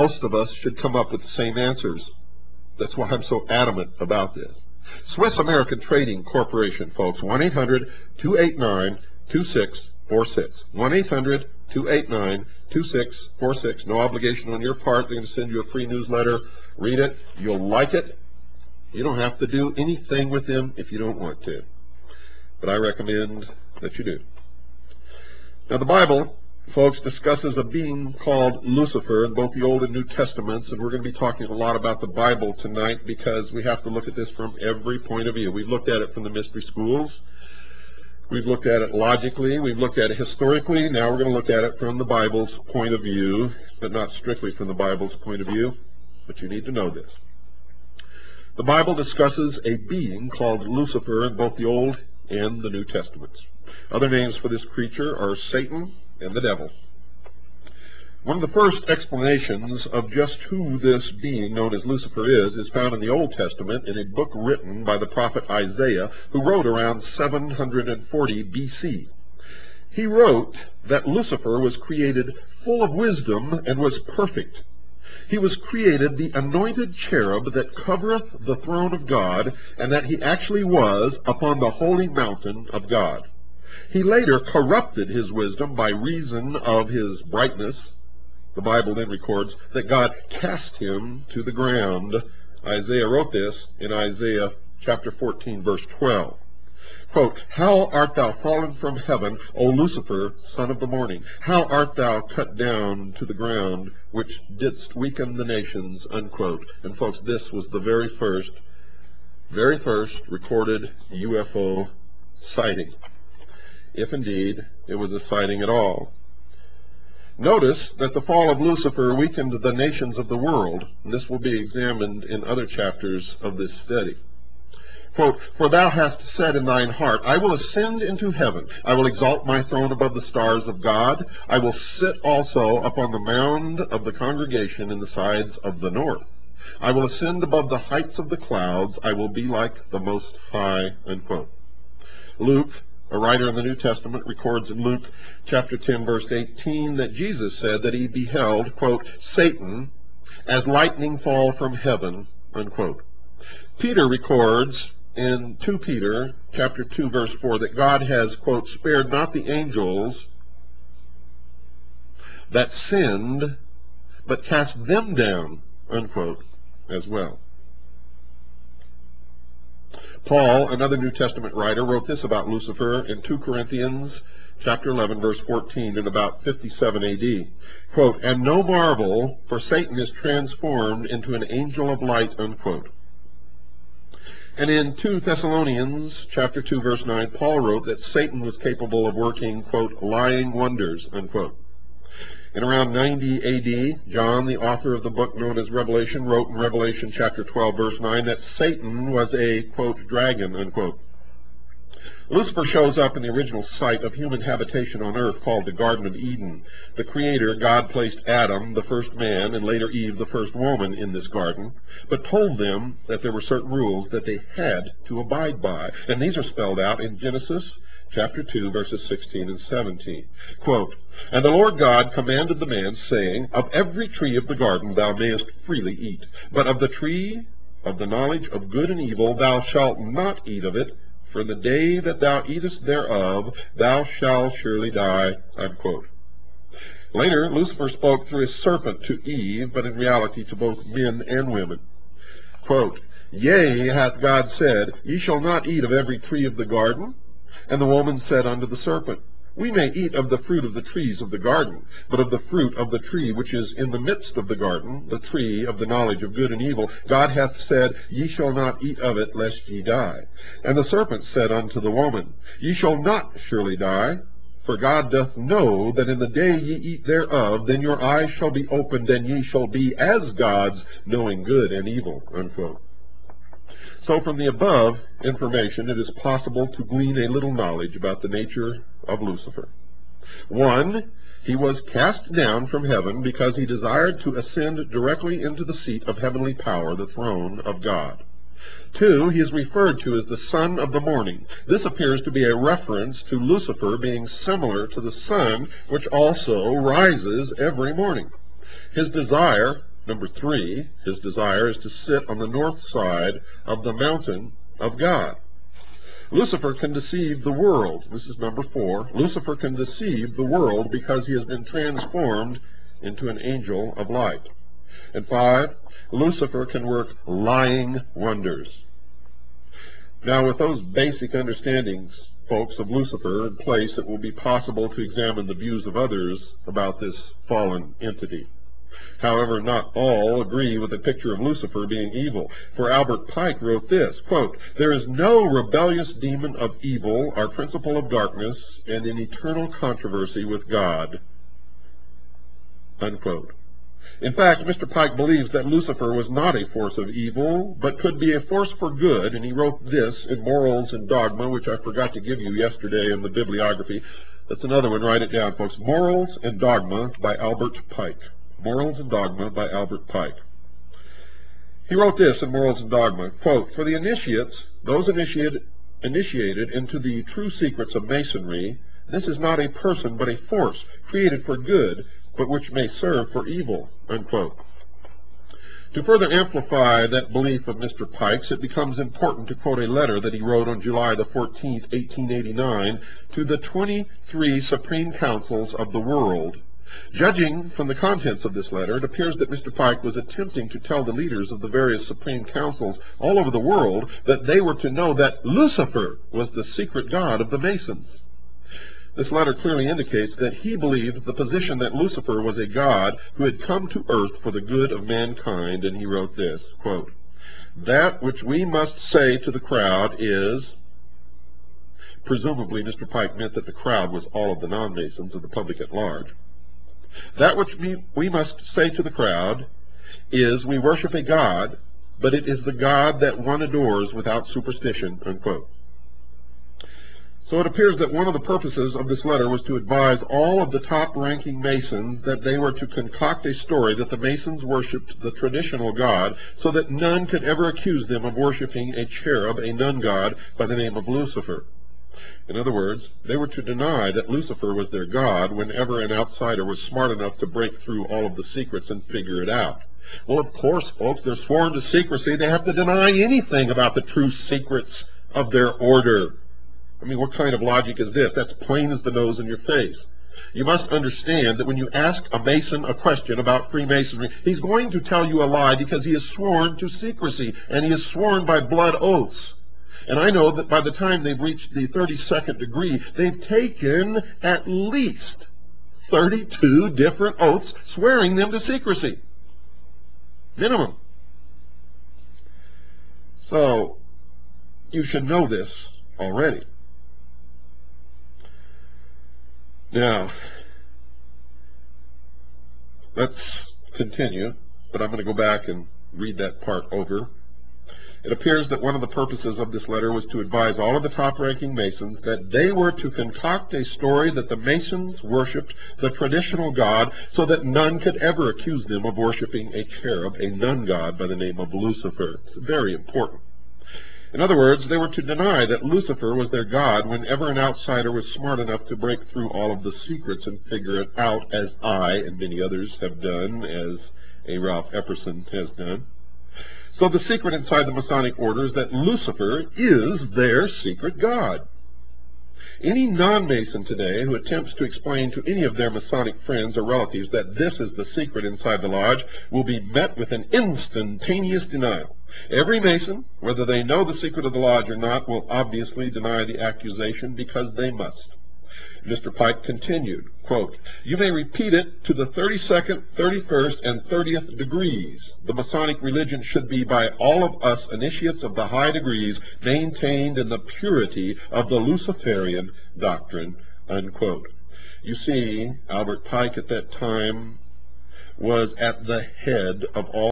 most of us should come up with the same answers. That's why I'm so adamant about this. Swiss American Trading Corporation, folks, 1-800-289-2646. 1-800-289-2646. No obligation on your part. They're going to send you a free newsletter. Read it. You'll like it. You don't have to do anything with them if you don't want to. But I recommend that you do. Now, the Bible, folks, discusses a being called Lucifer in both the Old and New Testaments, and we're going to be talking a lot about the Bible tonight because we have to look at this from every point of view. We've looked at it from the mystery schools. We've looked at it logically. We've looked at it historically. Now we're going to look at it from the Bible's point of view, but not strictly from the Bible's point of view. But you need to know this. The Bible discusses a being called Lucifer in both the Old and the New Testaments. Other names for this creature are Satan and the devil. One of the first explanations of just who this being known as Lucifer is found in the Old Testament in a book written by the prophet Isaiah, who wrote around 740 BC. He wrote that Lucifer was created full of wisdom and was perfect. He was created the anointed cherub that covereth the throne of God, and that he actually was upon the holy mountain of God. He later corrupted his wisdom by reason of his brightness. The Bible then records that God cast him to the ground. Isaiah wrote this in Isaiah chapter 14, verse 12. Quote, "How art thou fallen from heaven, O Lucifer, son of the morning? How art thou cut down to the ground, which didst weaken the nations?" Unquote. And folks, this was the very first recorded UFO sighting, if indeed it was a sighting at all. Notice that the fall of Lucifer weakened the nations of the world, and this will be examined in other chapters of this study. Quote, "For thou hast said in thine heart, I will ascend into heaven. I will exalt my throne above the stars of God. I will sit also upon the mound of the congregation in the sides of the north. I will ascend above the heights of the clouds. I will be like the Most High." Unquote. Luke, a writer in the New Testament, records in Luke chapter 10, verse 18, that Jesus said that he beheld, quote, "Satan as lightning fall from heaven," unquote. Peter records in 2 Peter chapter 2, verse 4, that God has, quote, "spared not the angels that sinned, but cast them down," unquote, as well. Paul, another New Testament writer, wrote this about Lucifer in 2 Corinthians chapter 11, verse 14, in about 57 AD. Quote, "And no marvel, for Satan is transformed into an angel of light," unquote. And in 2 Thessalonians chapter 2, verse 9, Paul wrote that Satan was capable of working, quote, "lying wonders," unquote. In around 90 AD, John, the author of the book known as Revelation, wrote in Revelation chapter 12, verse 9, that Satan was a, quote, "dragon," unquote. Lucifer shows up in the original site of human habitation on earth called the Garden of Eden. The Creator, God, placed Adam, the first man, and later Eve, the first woman, in this garden, but told them that there were certain rules that they had to abide by. And these are spelled out in Genesis chapter 2, verses 16 and 17. Quote, "And the Lord God commanded the man, saying, Of every tree of the garden thou mayest freely eat, but of the tree of the knowledge of good and evil thou shalt not eat of it, for in the day that thou eatest thereof thou shalt surely die," unquote. Later, Lucifer spoke through his serpent to Eve, but in reality to both men and women. Quote, "Yea, hath God said, Ye shall not eat of every tree of the garden? And the woman said unto the serpent, We may eat of the fruit of the trees of the garden, but of the fruit of the tree which is in the midst of the garden, the tree of the knowledge of good and evil, God hath said, Ye shall not eat of it, lest ye die. And the serpent said unto the woman, Ye shall not surely die, for God doth know that in the day ye eat thereof, then your eyes shall be opened, and ye shall be as gods, knowing good and evil," unquote. So from the above information, it is possible to glean a little knowledge about the nature of Lucifer. 1, he was cast down from heaven because he desired to ascend directly into the seat of heavenly power, the throne of God. 2, he is referred to as the son of the morning. This appears to be a reference to Lucifer being similar to the sun, which also rises every morning. His desire Number 3, his desire is to sit on the north side of the mountain of God. Lucifer can deceive the world. This is number 4. Lucifer can deceive the world because he has been transformed into an angel of light. And 5, Lucifer can work lying wonders. Now, with those basic understandings, folks, of Lucifer in place, it will be possible to examine the views of others about this fallen entity. However, not all agree with the picture of Lucifer being evil. For Albert Pike wrote this, quote, "There is no rebellious demon of evil, our principle of darkness, and in eternal controversy with God," unquote. In fact, Mr. Pike believes that Lucifer was not a force of evil, but could be a force for good, and he wrote this in Morals and Dogma, which I forgot to give you yesterday in the bibliography. That's another one. Write it down, folks. Morals and Dogma by Albert Pike. Morals and Dogma by Albert Pike. He wrote this in Morals and Dogma, quote, "For the initiates, those initiated into the true secrets of Masonry, this is not a person but a force, created for good, but which may serve for evil," unquote. To further amplify that belief of Mr. Pike's, it becomes important to quote a letter that he wrote on July the 14th, 1889, to the 23 Supreme Councils of the world. Judging from the contents of this letter, it appears that Mr. Pike was attempting to tell the leaders of the various Supreme Councils all over the world that they were to know that Lucifer was the secret god of the Masons. This letter clearly indicates that he believed the position that Lucifer was a god who had come to earth for the good of mankind, and he wrote this, quote, "That which we must say to the crowd is," presumably Mr. Pike meant that the crowd was all of the non-Masons, of the public at large. "That which we must say to the crowd is, we worship a God, but it is the God that one adores without superstition," unquote. So it appears that one of the purposes of this letter was to advise all of the top-ranking Masons that they were to concoct a story that the Masons worshipped the traditional God, so that none could ever accuse them of worshiping a cherub, a nun god, by the name of Lucifer. In other words, they were to deny that Lucifer was their god whenever an outsider was smart enough to break through all of the secrets and figure it out. Well, of course, folks, they're sworn to secrecy. They have to deny anything about the true secrets of their order. I mean, what kind of logic is this? That's plain as the nose in your face. You must understand that when you ask a Mason a question about Freemasonry, he's going to tell you a lie because he is sworn to secrecy, and he is sworn by blood oaths. And I know that by the time they've reached the 32nd degree, they've taken at least 32 different oaths swearing them to secrecy. Minimum. So, you should know this already. Now, let's continue, but I'm going to go back and read that part over. It appears that one of the purposes of this letter was to advise all of the top-ranking Masons that they were to concoct a story that the Masons worshipped the traditional God, so that none could ever accuse them of worshiping a cherub, a nun god by the name of Lucifer. It's very important. In other words, they were to deny that Lucifer was their god whenever an outsider was smart enough to break through all of the secrets and figure it out, as I and many others have done, as a Ralph Epperson has done. So the secret inside the Masonic order is that Lucifer is their secret god. Any non-Mason today who attempts to explain to any of their Masonic friends or relatives that this is the secret inside the lodge will be met with an instantaneous denial. Every Mason, whether they know the secret of the lodge or not, will obviously deny the accusation because they must. Mr. Pike continued, quote, "You may repeat it to the 32nd, 31st, and 30th degrees. The Masonic religion should be by all of us initiates of the high degrees maintained in the purity of the Luciferian doctrine," unquote. You see, Albert Pike at that time was at the head of all